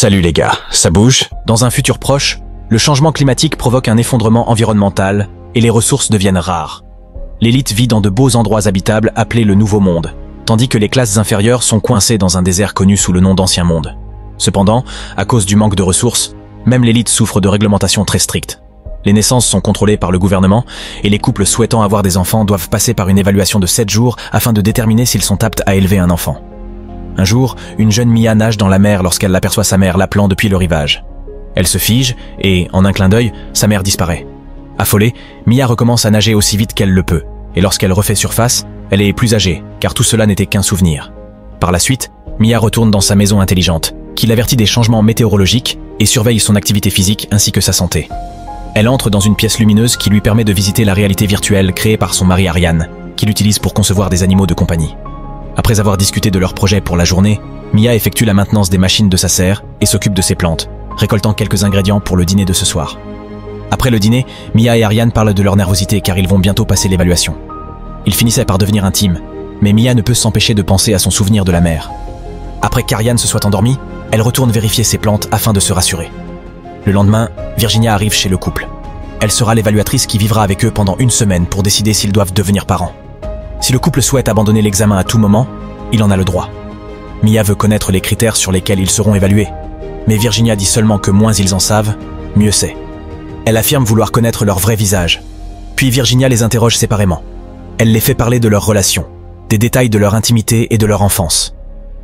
Salut les gars, ça bouge? Dans un futur proche, le changement climatique provoque un effondrement environnemental et les ressources deviennent rares. L'élite vit dans de beaux endroits habitables appelés le Nouveau Monde, tandis que les classes inférieures sont coincées dans un désert connu sous le nom d'Ancien Monde. Cependant, à cause du manque de ressources, même l'élite souffre de réglementations très strictes. Les naissances sont contrôlées par le gouvernement et les couples souhaitant avoir des enfants doivent passer par une évaluation de 7 jours afin de déterminer s'ils sont aptes à élever un enfant. Un jour, une jeune Mia nage dans la mer lorsqu'elle aperçoit sa mère l'appelant depuis le rivage. Elle se fige et, en un clin d'œil, sa mère disparaît. Affolée, Mia recommence à nager aussi vite qu'elle le peut, et lorsqu'elle refait surface, elle est plus âgée, car tout cela n'était qu'un souvenir. Par la suite, Mia retourne dans sa maison intelligente, qui l'avertit des changements météorologiques et surveille son activité physique ainsi que sa santé. Elle entre dans une pièce lumineuse qui lui permet de visiter la réalité virtuelle créée par son mari Ariane, qu'il utilise pour concevoir des animaux de compagnie. Après avoir discuté de leur projet pour la journée, Mia effectue la maintenance des machines de sa serre et s'occupe de ses plantes, récoltant quelques ingrédients pour le dîner de ce soir. Après le dîner, Mia et Ariane parlent de leur nervosité car ils vont bientôt passer l'évaluation. Ils finissaient par devenir intimes, mais Mia ne peut s'empêcher de penser à son souvenir de la mer. Après qu'Ariane se soit endormie, elle retourne vérifier ses plantes afin de se rassurer. Le lendemain, Virginia arrive chez le couple. Elle sera l'évaluatrice qui vivra avec eux pendant une semaine pour décider s'ils doivent devenir parents. Si le couple souhaite abandonner l'examen à tout moment, il en a le droit. Mia veut connaître les critères sur lesquels ils seront évalués, mais Virginia dit seulement que moins ils en savent, mieux c'est. Elle affirme vouloir connaître leur vrai visage. Puis Virginia les interroge séparément. Elle les fait parler de leur relation, des détails de leur intimité et de leur enfance.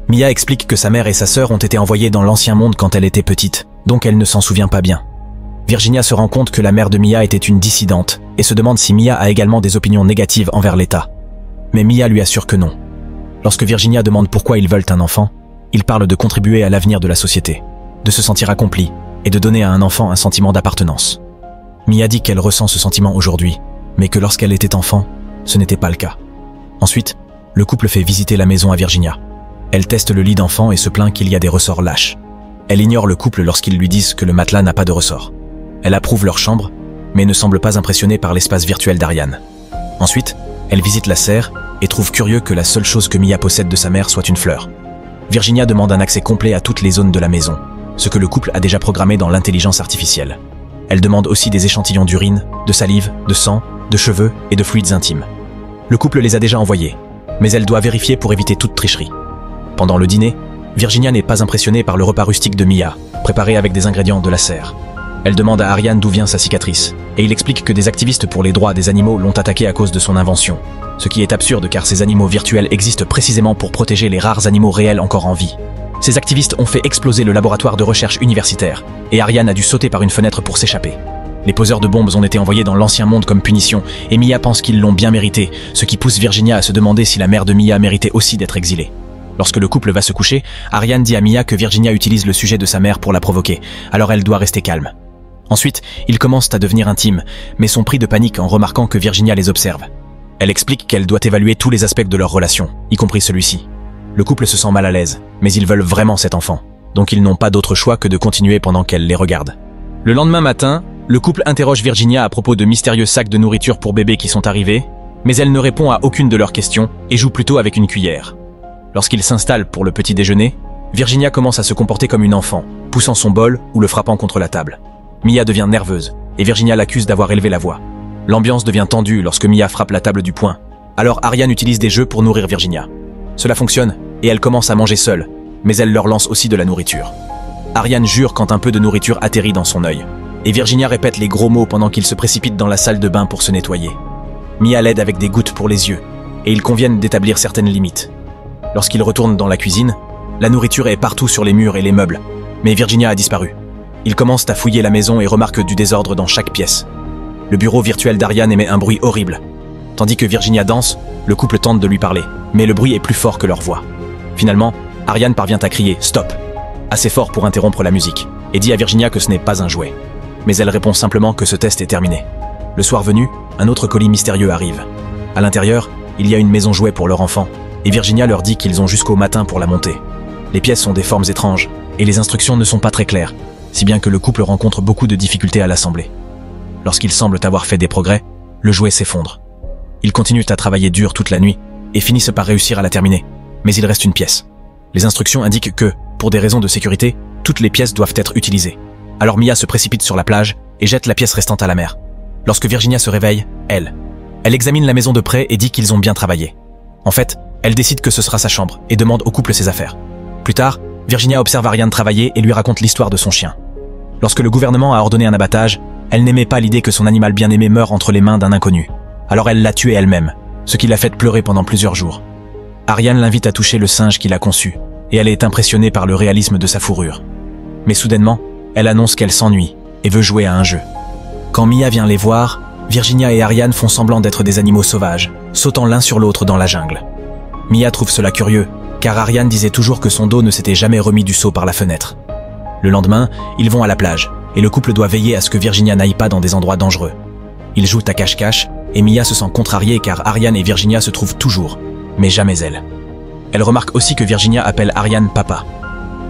Mia explique que sa mère et sa sœur ont été envoyées dans l'Ancien Monde quand elle était petite, donc elle ne s'en souvient pas bien. Virginia se rend compte que la mère de Mia était une dissidente et se demande si Mia a également des opinions négatives envers l'État. Mais Mia lui assure que non. Lorsque Virginia demande pourquoi ils veulent un enfant, ils parlent de contribuer à l'avenir de la société, de se sentir accompli et de donner à un enfant un sentiment d'appartenance. Mia dit qu'elle ressent ce sentiment aujourd'hui, mais que lorsqu'elle était enfant, ce n'était pas le cas. Ensuite, le couple fait visiter la maison à Virginia. Elle teste le lit d'enfant et se plaint qu'il y a des ressorts lâches. Elle ignore le couple lorsqu'ils lui disent que le matelas n'a pas de ressort. Elle approuve leur chambre, mais ne semble pas impressionnée par l'espace virtuel d'Ariane. Ensuite, elle visite la serre et trouve curieux que la seule chose que Mia possède de sa mère soit une fleur. Virginia demande un accès complet à toutes les zones de la maison, ce que le couple a déjà programmé dans l'intelligence artificielle. Elle demande aussi des échantillons d'urine, de salive, de sang, de cheveux et de fluides intimes. Le couple les a déjà envoyés, mais elle doit vérifier pour éviter toute tricherie. Pendant le dîner, Virginia n'est pas impressionnée par le repas rustique de Mia, préparé avec des ingrédients de la serre. Elle demande à Ariane d'où vient sa cicatrice, et il explique que des activistes pour les droits des animaux l'ont attaqué à cause de son invention. Ce qui est absurde car ces animaux virtuels existent précisément pour protéger les rares animaux réels encore en vie. Ces activistes ont fait exploser le laboratoire de recherche universitaire, et Ariane a dû sauter par une fenêtre pour s'échapper. Les poseurs de bombes ont été envoyés dans l'Ancien Monde comme punition, et Mia pense qu'ils l'ont bien mérité, ce qui pousse Virginia à se demander si la mère de Mia méritait aussi d'être exilée. Lorsque le couple va se coucher, Ariane dit à Mia que Virginia utilise le sujet de sa mère pour la provoquer, alors elle doit rester calme. Ensuite, ils commencent à devenir intimes, mais sont pris de panique en remarquant que Virginia les observe. Elle explique qu'elle doit évaluer tous les aspects de leur relation, y compris celui-ci. Le couple se sent mal à l'aise, mais ils veulent vraiment cet enfant, donc ils n'ont pas d'autre choix que de continuer pendant qu'elle les regarde. Le lendemain matin, le couple interroge Virginia à propos de mystérieux sacs de nourriture pour bébés qui sont arrivés, mais elle ne répond à aucune de leurs questions et joue plutôt avec une cuillère. Lorsqu'ils s'installent pour le petit déjeuner, Virginia commence à se comporter comme une enfant, poussant son bol ou le frappant contre la table. Mia devient nerveuse, et Virginia l'accuse d'avoir élevé la voix. L'ambiance devient tendue lorsque Mia frappe la table du poing. Alors Ariane utilise des jeux pour nourrir Virginia. Cela fonctionne, et elle commence à manger seule, mais elle leur lance aussi de la nourriture. Ariane jure quand un peu de nourriture atterrit dans son œil, et Virginia répète les gros mots pendant qu'ils se précipitent dans la salle de bain pour se nettoyer. Mia l'aide avec des gouttes pour les yeux, et ils conviennent d'établir certaines limites. Lorsqu'ils retournent dans la cuisine, la nourriture est partout sur les murs et les meubles, mais Virginia a disparu. Ils commencent à fouiller la maison et remarquent du désordre dans chaque pièce. Le bureau virtuel d'Ariane émet un bruit horrible. Tandis que Virginia danse, le couple tente de lui parler, mais le bruit est plus fort que leur voix. Finalement, Ariane parvient à crier « Stop !» assez fort pour interrompre la musique, et dit à Virginia que ce n'est pas un jouet. Mais elle répond simplement que ce test est terminé. Le soir venu, un autre colis mystérieux arrive. À l'intérieur, il y a une maison jouet pour leur enfant, et Virginia leur dit qu'ils ont jusqu'au matin pour la monter. Les pièces sont des formes étranges, et les instructions ne sont pas très claires, si bien que le couple rencontre beaucoup de difficultés à l'assembler. Lorsqu'ils semblent avoir fait des progrès, le jouet s'effondre. Ils continuent à travailler dur toute la nuit et finissent par réussir à la terminer, mais il reste une pièce. Les instructions indiquent que, pour des raisons de sécurité, Toutes les pièces doivent être utilisées. Alors Mia se précipite sur la plage et jette la pièce restante à la mer. Lorsque Virginia se réveille, elle examine la maison de près et dit qu'ils ont bien travaillé. En fait, elle décide que ce sera sa chambre et demande au couple ses affaires. Plus tard, Virginia observe Ariane travailler et lui raconte l'histoire de son chien. Lorsque le gouvernement a ordonné un abattage, elle n'aimait pas l'idée que son animal bien-aimé meure entre les mains d'un inconnu. Alors elle l'a tué elle-même, ce qui l'a fait pleurer pendant plusieurs jours. Ariane l'invite à toucher le singe qu'il a conçu, et elle est impressionnée par le réalisme de sa fourrure. Mais soudainement, elle annonce qu'elle s'ennuie et veut jouer à un jeu. Quand Mia vient les voir, Virginia et Ariane font semblant d'être des animaux sauvages, sautant l'un sur l'autre dans la jungle. Mia trouve cela curieux, car Ariane disait toujours que son dos ne s'était jamais remis du saut par la fenêtre. Le lendemain, ils vont à la plage, et le couple doit veiller à ce que Virginia n'aille pas dans des endroits dangereux. Ils jouent à cache-cache, et Mia se sent contrariée car Ariane et Virginia se trouvent toujours, mais jamais elle. Elle remarque aussi que Virginia appelle Ariane papa.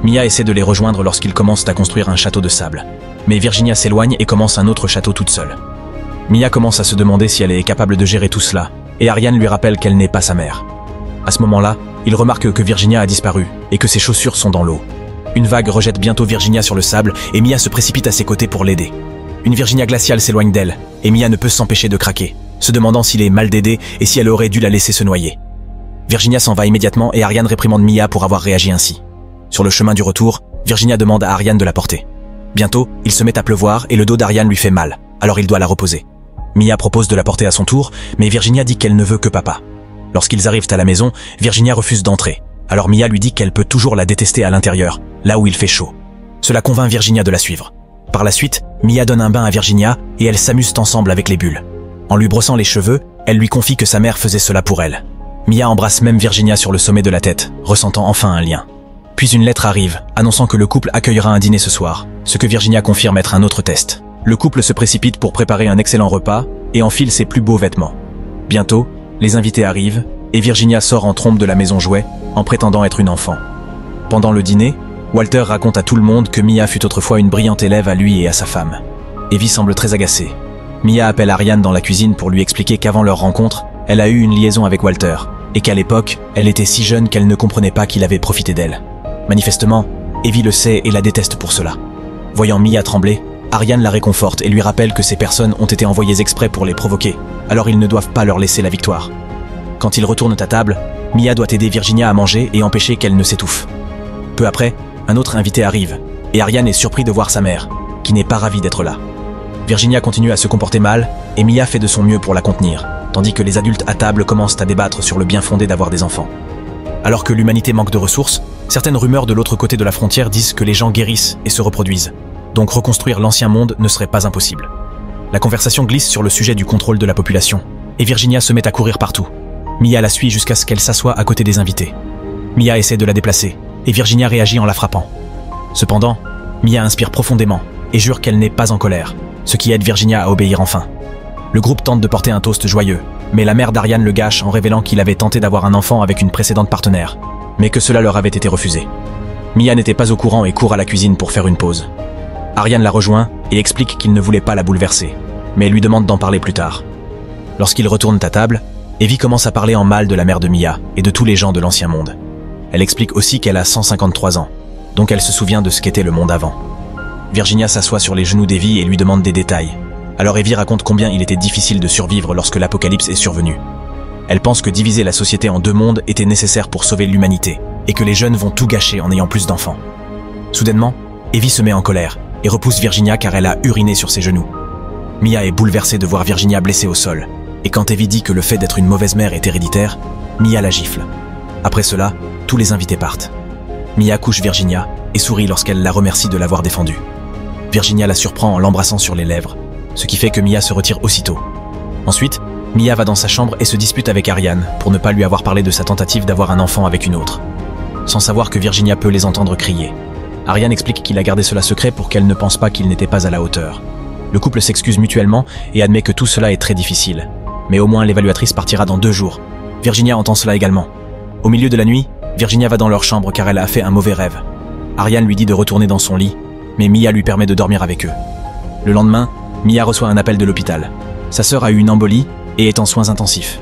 Mia essaie de les rejoindre lorsqu'ils commencent à construire un château de sable, mais Virginia s'éloigne et commence un autre château toute seule. Mia commence à se demander si elle est capable de gérer tout cela, et Ariane lui rappelle qu'elle n'est pas sa mère. À ce moment-là, il remarque que Virginia a disparu et que ses chaussures sont dans l'eau. Une vague rejette bientôt Virginia sur le sable et Mia se précipite à ses côtés pour l'aider. Une Virginia glaciale s'éloigne d'elle et Mia ne peut s'empêcher de craquer, se demandant s'il est mal d'aider et si elle aurait dû la laisser se noyer. Virginia s'en va immédiatement et Ariane réprimande Mia pour avoir réagi ainsi. Sur le chemin du retour, Virginia demande à Ariane de la porter. Bientôt, il se met à pleuvoir et le dos d'Ariane lui fait mal, alors il doit la reposer. Mia propose de la porter à son tour, mais Virginia dit qu'elle ne veut que papa. Lorsqu'ils arrivent à la maison, Virginia refuse d'entrer. Alors Mia lui dit qu'elle peut toujours la détester à l'intérieur, là où il fait chaud. Cela convainc Virginia de la suivre. Par la suite, Mia donne un bain à Virginia et elles s'amusent ensemble avec les bulles. En lui brossant les cheveux, elle lui confie que sa mère faisait cela pour elle. Mia embrasse même Virginia sur le sommet de la tête, ressentant enfin un lien. Puis une lettre arrive, annonçant que le couple accueillera un dîner ce soir, ce que Virginia confirme être un autre test. Le couple se précipite pour préparer un excellent repas et enfile ses plus beaux vêtements. Bientôt, les invités arrivent et Virginia sort en trompe de la maison jouet en prétendant être une enfant. Pendant le dîner, Walter raconte à tout le monde que Mia fut autrefois une brillante élève à lui et à sa femme. Evie semble très agacée. Mia appelle Ariane dans la cuisine pour lui expliquer qu'avant leur rencontre, elle a eu une liaison avec Walter et qu'à l'époque, elle était si jeune qu'elle ne comprenait pas qu'il avait profité d'elle. Manifestement, Evie le sait et la déteste pour cela. Voyant Mia trembler, Ariane la réconforte et lui rappelle que ces personnes ont été envoyées exprès pour les provoquer, alors ils ne doivent pas leur laisser la victoire. Quand ils retournent à table, Mia doit aider Virginia à manger et empêcher qu'elle ne s'étouffe. Peu après, un autre invité arrive, et Ariane est surpris de voir sa mère, qui n'est pas ravie d'être là. Virginia continue à se comporter mal, et Mia fait de son mieux pour la contenir, tandis que les adultes à table commencent à débattre sur le bien fondé d'avoir des enfants. Alors que l'humanité manque de ressources, certaines rumeurs de l'autre côté de la frontière disent que les gens guérissent et se reproduisent, donc reconstruire l'ancien monde ne serait pas impossible. La conversation glisse sur le sujet du contrôle de la population, et Virginia se met à courir partout. Mia la suit jusqu'à ce qu'elle s'assoie à côté des invités. Mia essaie de la déplacer, et Virginia réagit en la frappant. Cependant, Mia inspire profondément et jure qu'elle n'est pas en colère, ce qui aide Virginia à obéir enfin. Le groupe tente de porter un toast joyeux, mais la mère d'Ariane le gâche en révélant qu'il avait tenté d'avoir un enfant avec une précédente partenaire, mais que cela leur avait été refusé. Mia n'était pas au courant et court à la cuisine pour faire une pause. Ariane la rejoint et explique qu'il ne voulait pas la bouleverser, mais lui demande d'en parler plus tard. Lorsqu'ils retournent à table, Evie commence à parler en mal de la mère de Mia et de tous les gens de l'ancien monde. Elle explique aussi qu'elle a 153 ans, donc elle se souvient de ce qu'était le monde avant. Virginia s'assoit sur les genoux d'Evie et lui demande des détails. Alors Evie raconte combien il était difficile de survivre lorsque l'apocalypse est survenu. Elle pense que diviser la société en deux mondes était nécessaire pour sauver l'humanité, et que les jeunes vont tout gâcher en ayant plus d'enfants. Soudainement, Evie se met en colère et repousse Virginia car elle a uriné sur ses genoux. Mia est bouleversée de voir Virginia blessée au sol, et quand Evie dit que le fait d'être une mauvaise mère est héréditaire, Mia la gifle. Après cela, tous les invités partent. Mia couche Virginia et sourit lorsqu'elle la remercie de l'avoir défendue. Virginia la surprend en l'embrassant sur les lèvres, ce qui fait que Mia se retire aussitôt. Ensuite, Mia va dans sa chambre et se dispute avec Ariane pour ne pas lui avoir parlé de sa tentative d'avoir un enfant avec une autre, sans savoir que Virginia peut les entendre crier. Ariane explique qu'il a gardé cela secret pour qu'elle ne pense pas qu'il n'était pas à la hauteur. Le couple s'excuse mutuellement et admet que tout cela est très difficile. Mais au moins l'évaluatrice partira dans 2 jours. Virginia entend cela également. Au milieu de la nuit, Virginia va dans leur chambre car elle a fait un mauvais rêve. Ariane lui dit de retourner dans son lit, mais Mia lui permet de dormir avec eux. Le lendemain, Mia reçoit un appel de l'hôpital. Sa sœur a eu une embolie et est en soins intensifs.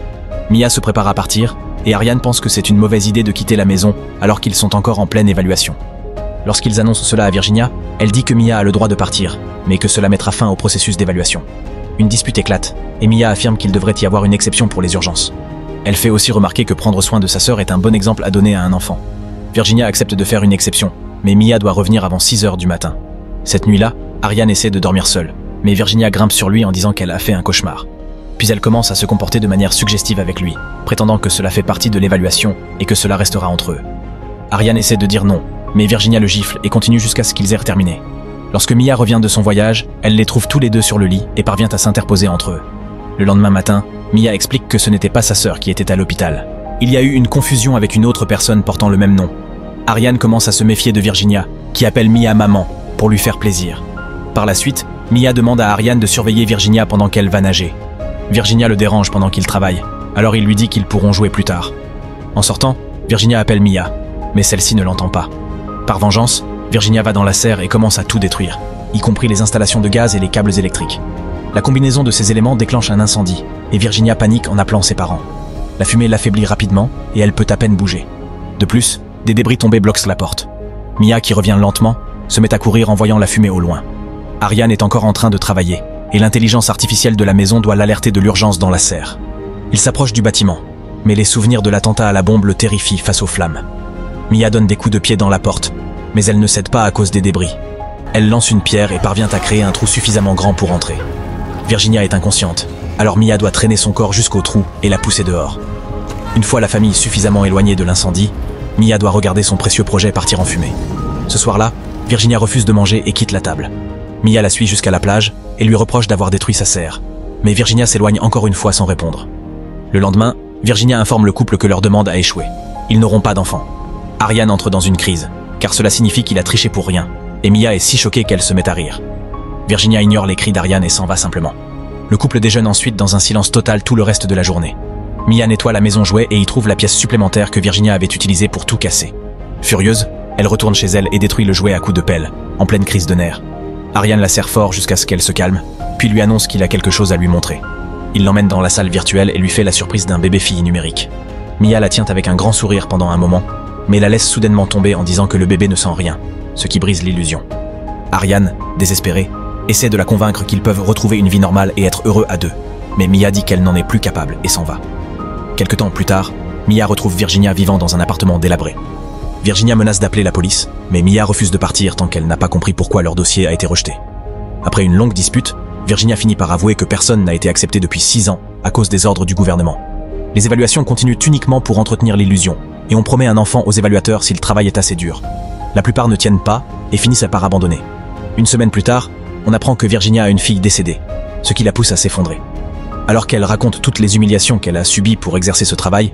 Mia se prépare à partir et Ariane pense que c'est une mauvaise idée de quitter la maison alors qu'ils sont encore en pleine évaluation. Lorsqu'ils annoncent cela à Virginia, elle dit que Mia a le droit de partir, mais que cela mettra fin au processus d'évaluation. Une dispute éclate, et Mia affirme qu'il devrait y avoir une exception pour les urgences. Elle fait aussi remarquer que prendre soin de sa sœur est un bon exemple à donner à un enfant. Virginia accepte de faire une exception, mais Mia doit revenir avant 6 heures du matin. Cette nuit-là, Ariane essaie de dormir seule, mais Virginia grimpe sur lui en disant qu'elle a fait un cauchemar. Puis elle commence à se comporter de manière suggestive avec lui, prétendant que cela fait partie de l'évaluation et que cela restera entre eux. Ariane essaie de dire non, mais Virginia le gifle et continue jusqu'à ce qu'ils aient terminé. Lorsque Mia revient de son voyage, elle les trouve tous les deux sur le lit et parvient à s'interposer entre eux. Le lendemain matin, Mia explique que ce n'était pas sa sœur qui était à l'hôpital. Il y a eu une confusion avec une autre personne portant le même nom. Ariane commence à se méfier de Virginia, qui appelle Mia maman, pour lui faire plaisir. Par la suite, Mia demande à Ariane de surveiller Virginia pendant qu'elle va nager. Virginia le dérange pendant qu'il travaille, alors il lui dit qu'ils pourront jouer plus tard. En sortant, Virginia appelle Mia, mais celle-ci ne l'entend pas. Par vengeance, Virginia va dans la serre et commence à tout détruire, y compris les installations de gaz et les câbles électriques. La combinaison de ces éléments déclenche un incendie, et Virginia panique en appelant ses parents. La fumée l'affaiblit rapidement, et elle peut à peine bouger. De plus, des débris tombés bloquent la porte. Mia, qui revient lentement, se met à courir en voyant la fumée au loin. Ariane est encore en train de travailler, et l'intelligence artificielle de la maison doit l'alerter de l'urgence dans la serre. Il s'approche du bâtiment, mais les souvenirs de l'attentat à la bombe le terrifient face aux flammes. Mia donne des coups de pied dans la porte, mais elle ne cède pas à cause des débris. Elle lance une pierre et parvient à créer un trou suffisamment grand pour entrer. Virginia est inconsciente, alors Mia doit traîner son corps jusqu'au trou et la pousser dehors. Une fois la famille suffisamment éloignée de l'incendie, Mia doit regarder son précieux projet partir en fumée. Ce soir-là, Virginia refuse de manger et quitte la table. Mia la suit jusqu'à la plage et lui reproche d'avoir détruit sa serre. Mais Virginia s'éloigne encore une fois sans répondre. Le lendemain, Virginia informe le couple que leur demande a échoué. Ils n'auront pas d'enfants. Ariane entre dans une crise, car cela signifie qu'il a triché pour rien, et Mia est si choquée qu'elle se met à rire. Virginia ignore les cris d'Ariane et s'en va simplement. Le couple déjeune ensuite dans un silence total tout le reste de la journée. Mia nettoie la maison jouet et y trouve la pièce supplémentaire que Virginia avait utilisée pour tout casser. Furieuse, elle retourne chez elle et détruit le jouet à coups de pelle, en pleine crise de nerfs. Ariane la serre fort jusqu'à ce qu'elle se calme, puis lui annonce qu'il a quelque chose à lui montrer. Il l'emmène dans la salle virtuelle et lui fait la surprise d'un bébé-fille numérique. Mia la tient avec un grand sourire pendant un moment, mais la laisse soudainement tomber en disant que le bébé ne sent rien, ce qui brise l'illusion. Ariane, désespérée, essaie de la convaincre qu'ils peuvent retrouver une vie normale et être heureux à deux, mais Mia dit qu'elle n'en est plus capable et s'en va. Quelque temps plus tard, Mia retrouve Virginia vivant dans un appartement délabré. Virginia menace d'appeler la police, mais Mia refuse de partir tant qu'elle n'a pas compris pourquoi leur dossier a été rejeté. Après une longue dispute, Virginia finit par avouer que personne n'a été accepté depuis 6 ans à cause des ordres du gouvernement. Les évaluations continuent uniquement pour entretenir l'illusion, et on promet un enfant aux évaluateurs si le travail est assez dur. La plupart ne tiennent pas et finissent par abandonner. Une semaine plus tard, on apprend que Virginia a une fille décédée, ce qui la pousse à s'effondrer. Alors qu'elle raconte toutes les humiliations qu'elle a subies pour exercer ce travail,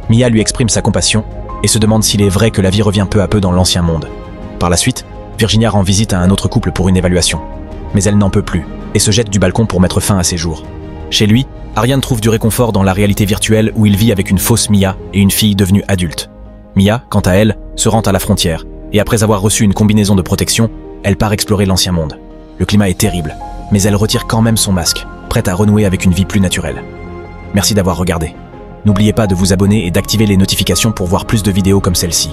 Mia lui exprime sa compassion et se demande s'il est vrai que la vie revient peu à peu dans l'ancien monde. Par la suite, Virginia rend visite à un autre couple pour une évaluation. Mais elle n'en peut plus et se jette du balcon pour mettre fin à ses jours. Chez lui, Ariane trouve du réconfort dans la réalité virtuelle où il vit avec une fausse Mia et une fille devenue adulte. Mia, quant à elle, se rend à la frontière et après avoir reçu une combinaison de protection, elle part explorer l'ancien monde. Le climat est terrible, mais elle retire quand même son masque, prête à renouer avec une vie plus naturelle. Merci d'avoir regardé. N'oubliez pas de vous abonner et d'activer les notifications pour voir plus de vidéos comme celle-ci.